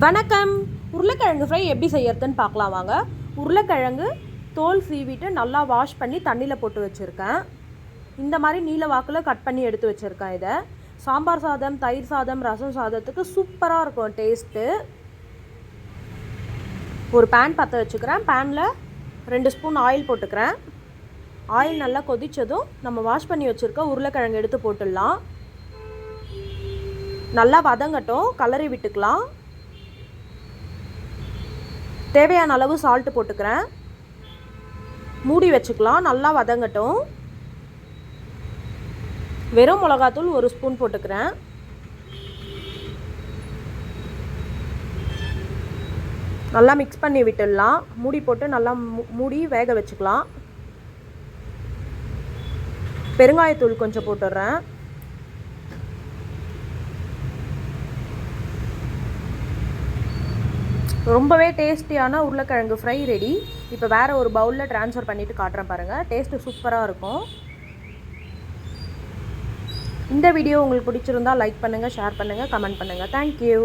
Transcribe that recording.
வணக்கம். உருளைக்கிழங்கு ஃப்ரை எப்படி செய்யறதுன்னு பார்க்கலாம் வாங்க. உருளைக்கிழங்கு தோல் சீவிட்டு நல்லா வாஷ் பண்ணி தண்ணியில் போட்டு வச்சுருக்கேன். இந்த மாதிரி நீல வாக்கில் கட் பண்ணி எடுத்து வச்சுருக்கேன். இதை சாம்பார் சாதம், தயிர் சாதம், ரசம் சாதத்துக்கு சூப்பராக இருக்கும் டேஸ்ட்டு. ஒரு பேன் பற்ற வச்சுக்கிறேன். பேனில் 2 ஸ்பூன் ஆயில் போட்டுக்கிறேன். ஆயில் நல்லா கொதித்ததும் நம்ம வாஷ் பண்ணி வச்சுருக்க உருளைக்கிழங்கு எடுத்து போட்டுடலாம். நல்லா வதங்கட்டும், கலரி விட்டுக்கலாம். தேவையான அளவு சால்ட்டு போட்டுக்கிறேன். மூடி வச்சுக்கலாம், நல்லா வதங்கட்டும். வெறும் மிளகாத்தூள் 1 ஸ்பூன் போட்டுக்கிறேன். நல்லா மிக்ஸ் பண்ணி விட்டுடலாம். மூடி போட்டு நல்லா மூடி வேக வச்சுக்கலாம். பெருங்காயத்தூள் கொஞ்சம் போட்டுடுறேன். ரொம்பவே டேஸ்டியான உருளைக்கிழங்கு ஃப்ரை ரெடி. இப்போ வேறு ஒரு பவுலில் ட்ரான்ஸ்ஃபர் பண்ணிவிட்டு காட்டுறேன் பாருங்கள். டேஸ்ட்டு சூப்பராக இருக்கும். இந்த வீடியோ உங்களுக்கு பிடிச்சிருந்தால் லைக் பண்ணுங்கள், ஷேர் பண்ணுங்கள், கமெண்ட் பண்ணுங்கள். தேங்க்யூ.